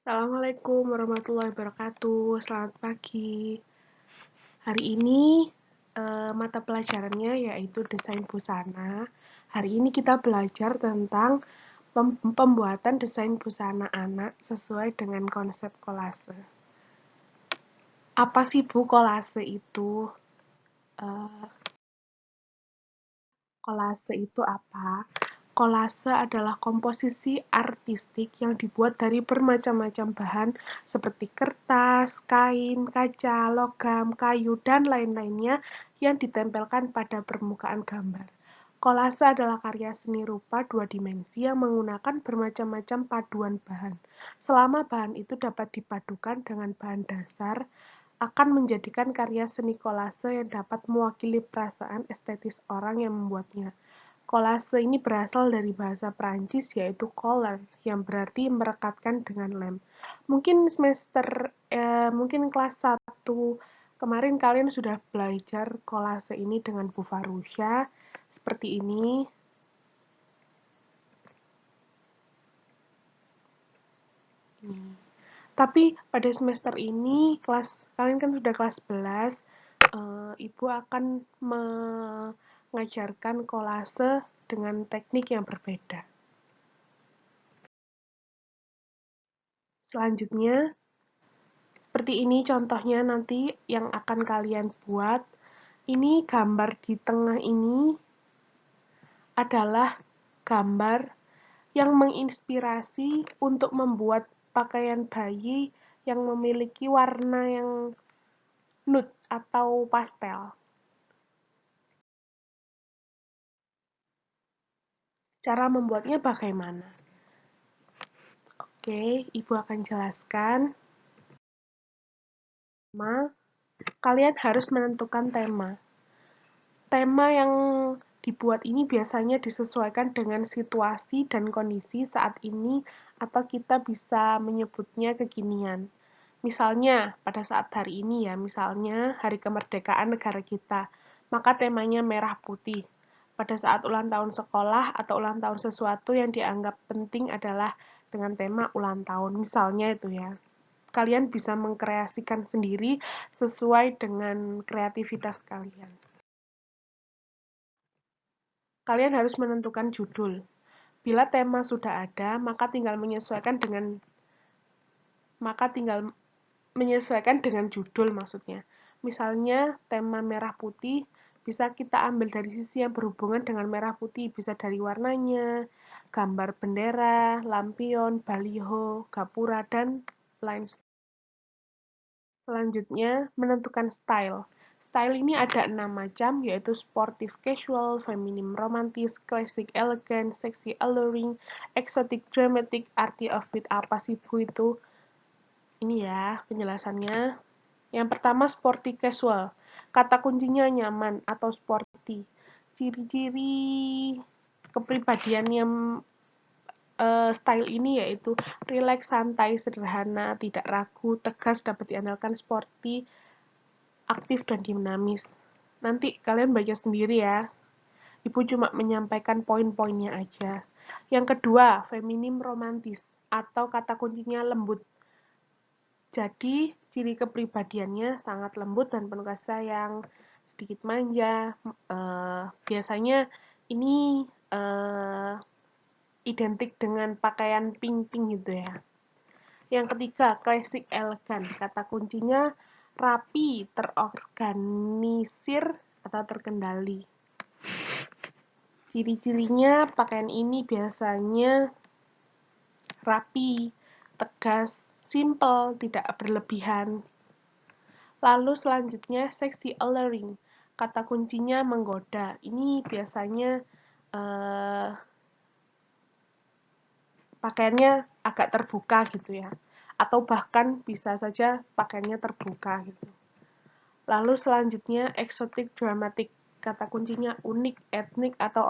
Assalamualaikum warahmatullahi wabarakatuh. Selamat pagi. Hari ini mata pelajarannya yaitu desain busana. Hari ini kita belajar tentang pembuatan desain busana anak sesuai dengan konsep kolase. Apa sih Bu kolase itu? Eh, Kolase itu apa? Kolase adalah komposisi artistik yang dibuat dari bermacam-macam bahan seperti kertas, kain, kaca, logam, kayu, dan lain-lainnya yang ditempelkan pada permukaan gambar. Kolase adalah karya seni rupa dua dimensi yang menggunakan bermacam-macam paduan bahan. Selama bahan itu dapat dipadukan dengan bahan dasar, akan menjadikan karya seni kolase yang dapat mewakili perasaan estetis orang yang membuatnya. Kolase ini berasal dari bahasa Prancis yaitu coller yang berarti merekatkan dengan lem. Mungkin kelas 1 kemarin kalian sudah belajar kolase ini dengan Bu Farusha seperti ini. Tapi pada semester ini kalian kan sudah kelas 11, Ibu akan mengajarkan kolase dengan teknik yang berbeda. Selanjutnya, seperti ini contohnya nanti yang akan kalian buat. Ini gambar di tengah ini adalah gambar yang menginspirasi untuk membuat pakaian bayi yang memiliki warna yang nude atau pastel. Cara membuatnya bagaimana? Oke, Ibu akan jelaskan. Kalian harus menentukan tema. Tema yang dibuat ini biasanya disesuaikan dengan situasi dan kondisi saat ini atau kita bisa menyebutnya kekinian. Misalnya, pada saat hari ini ya, misalnya Hari Kemerdekaan negara kita, maka temanya merah putih. Pada saat ulang tahun sekolah atau ulang tahun sesuatu yang dianggap penting adalah dengan tema ulang tahun, misalnya itu ya. Kalian bisa mengkreasikan sendiri sesuai dengan kreativitas kalian. Kalian harus menentukan judul. Bila tema sudah ada, maka tinggal menyesuaikan dengan judul maksudnya. Misalnya tema merah putih bisa kita ambil dari sisi yang berhubungan dengan merah putih, bisa dari warnanya, gambar bendera, lampion, baliho, gapura, dan lain sebagainya. Selanjutnya, menentukan style. Style ini ada 6 macam, yaitu sportive casual, feminim romantis, classic elegant, sexy alluring, exotic dramatic. Arti outfit apa sih Bu itu? Ini ya penjelasannya. Yang pertama sporty casual. Kata kuncinya nyaman atau sporty. Ciri-ciri kepribadian yang style ini yaitu rileks, santai, sederhana, tidak ragu, tegas, dapat diandalkan, sporty, aktif, dan dinamis. Nanti kalian baca sendiri ya. Ibu cuma menyampaikan poin-poinnya aja. Yang kedua, feminim romantis atau kata kuncinya lembut. Jadi, ciri kepribadiannya sangat lembut dan penuh kasih sayang, sedikit manja. Biasanya ini identik dengan pakaian pink-pink gitu ya. Yang ketiga, classic elegan. Kata kuncinya rapi, terorganisir, atau terkendali. Ciri-cirinya pakaian ini biasanya rapi, tegas, simple, tidak berlebihan. Lalu selanjutnya sexy alluring. Kata kuncinya menggoda. Ini biasanya pakaiannya agak terbuka gitu ya. Atau bahkan bisa saja pakaiannya terbuka gitu. Lalu selanjutnya exotic dramatic. Kata kuncinya unik, etnik, atau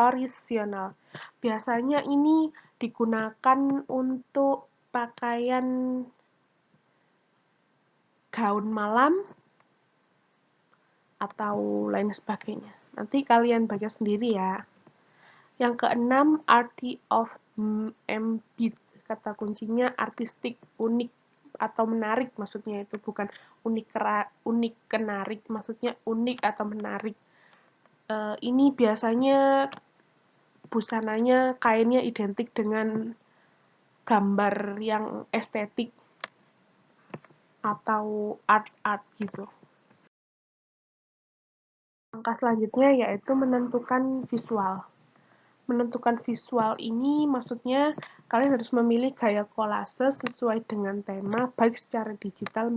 orisinal. Biasanya ini digunakan untuk pakaian gaun malam atau lain sebagainya. Nanti kalian baca sendiri ya. Yang keenam, arty of ambit. kata kuncinya artistik, unik, atau menarik, maksudnya itu bukan unik kenarik, maksudnya unik atau menarik. Ini biasanya busananya, kainnya identik dengan gambar yang estetik atau art gitu. Langkah selanjutnya yaitu menentukan visual. Menentukan visual ini maksudnya kalian harus memilih gaya kolase sesuai dengan tema, baik secara digital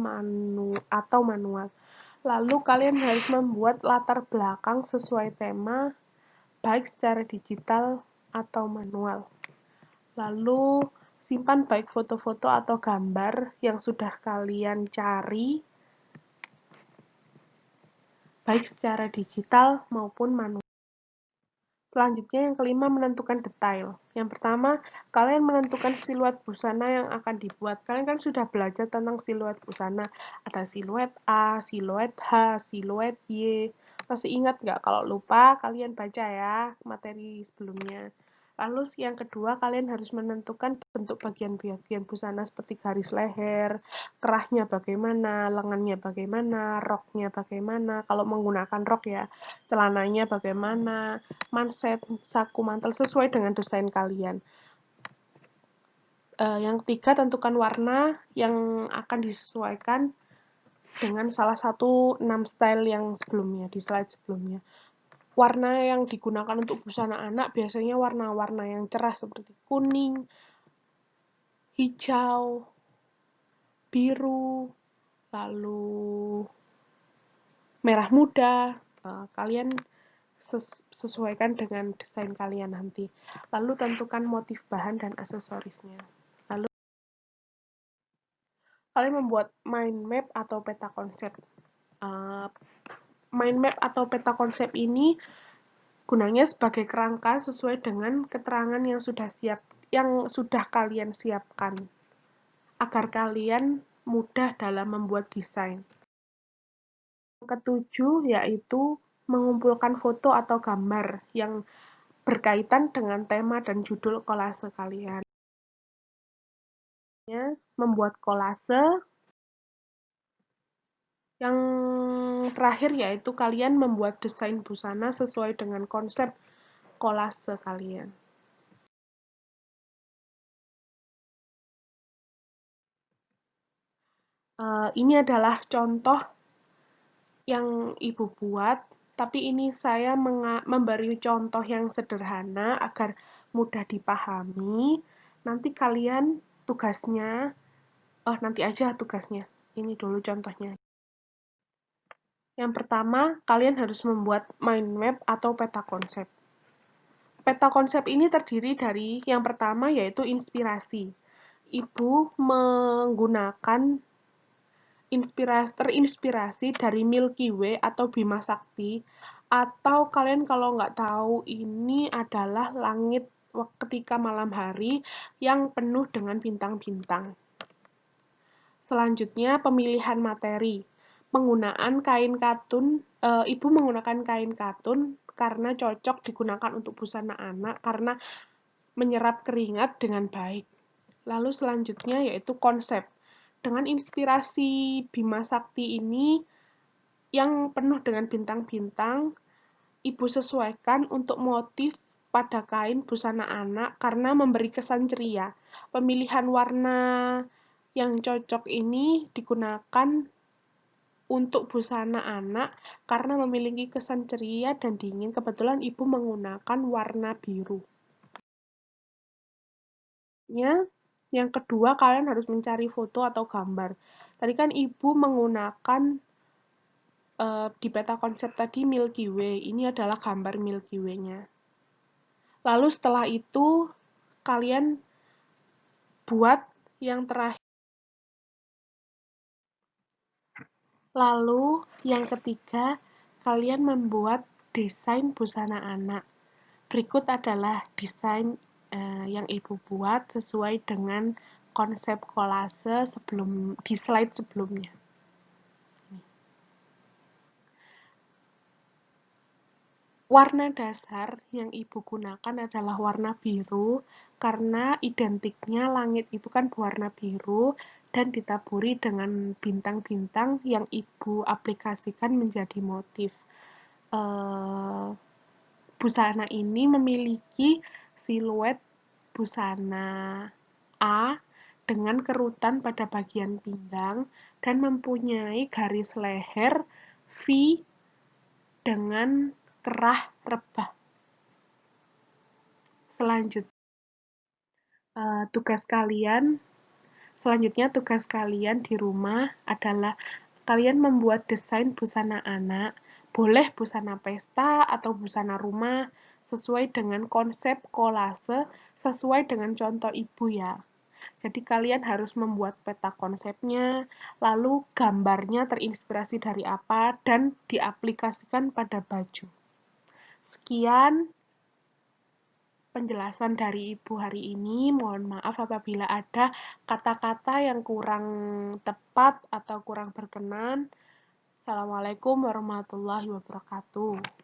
atau manual. Lalu kalian harus membuat latar belakang sesuai tema, baik secara digital atau manual. Lalu simpan baik foto-foto atau gambar yang sudah kalian cari, baik secara digital maupun manual. Selanjutnya yang kelima, menentukan detail. Yang pertama, kalian menentukan siluet busana yang akan dibuat. Kalian kan sudah belajar tentang siluet busana. Ada siluet A, siluet H, siluet Y. Masih ingat nggak? Kalau lupa, kalian baca ya materi sebelumnya. Lalu yang kedua, kalian harus menentukan bentuk bagian-bagian busana seperti garis leher, kerahnya bagaimana, lengannya bagaimana, roknya bagaimana. Kalau menggunakan rok ya, celananya bagaimana, manset, saku, mantel sesuai dengan desain kalian. Yang ketiga, tentukan warna yang akan disesuaikan dengan salah satu 6 style yang sebelumnya, di slide sebelumnya. Warna yang digunakan untuk busana anak biasanya warna-warna yang cerah seperti kuning, hijau, biru, lalu merah muda. Kalian sesuaikan dengan desain kalian nanti. Lalu tentukan motif bahan dan aksesorisnya. Lalu kalian membuat mind map atau peta konsep. Mind map atau peta konsep ini gunanya sebagai kerangka sesuai dengan keterangan yang sudah kalian siapkan agar kalian mudah dalam membuat desain. Yang ketujuh yaitu mengumpulkan foto atau gambar yang berkaitan dengan tema dan judul kolase kalian. Membuat kolase. Yang terakhir yaitu kalian membuat desain busana sesuai dengan konsep kolase kalian. Ini adalah contoh yang Ibu buat, tapi ini saya memberi contoh yang sederhana agar mudah dipahami. Nanti kalian tugasnya, nanti aja tugasnya. Ini dulu contohnya. Yang pertama, kalian harus membuat mind map atau peta konsep. Peta konsep ini terdiri dari yang pertama yaitu inspirasi. Ibu menggunakan terinspirasi dari Milky Way atau Bima Sakti, atau kalian kalau nggak tahu ini adalah langit ketika malam hari yang penuh dengan bintang-bintang. Selanjutnya pemilihan materi. Penggunaan kain katun, Ibu menggunakan kain katun karena cocok digunakan untuk busana anak karena menyerap keringat dengan baik. Lalu selanjutnya yaitu konsep. Dengan inspirasi Bima Sakti ini yang penuh dengan bintang-bintang, Ibu sesuaikan untuk motif pada kain busana anak karena memberi kesan ceria. Pemilihan warna yang cocok ini digunakan untuk busana anak karena memiliki kesan ceria dan dingin. Kebetulan Ibu menggunakan warna biru. Yang kedua, kalian harus mencari foto atau gambar. Tadi kan Ibu menggunakan di peta konsep tadi Milky Way. Ini adalah gambar Milky Way-nya. Lalu setelah itu, kalian buat yang terakhir. Lalu yang ketiga, kalian membuat desain busana anak. Berikut adalah desain yang Ibu buat sesuai dengan konsep kolase di slide sebelumnya. Warna dasar yang Ibu gunakan adalah warna biru karena identiknya langit itu kan berwarna biru dan ditaburi dengan bintang-bintang yang Ibu aplikasikan menjadi motif. Busana ini memiliki siluet busana A dengan kerutan pada bagian pinggang dan mempunyai garis leher V dengan kerah rebah. Selanjutnya tugas kalian di rumah adalah kalian membuat desain busana anak, boleh busana pesta atau busana rumah, sesuai dengan konsep kolase, sesuai dengan contoh ibu ya. Jadi kalian harus membuat peta konsepnya, lalu gambarnya terinspirasi dari apa, dan diaplikasikan pada baju. Sekian penjelasan dari Ibu hari ini. Mohon maaf apabila ada kata-kata yang kurang tepat atau kurang berkenan. Assalamualaikum warahmatullahi wabarakatuh.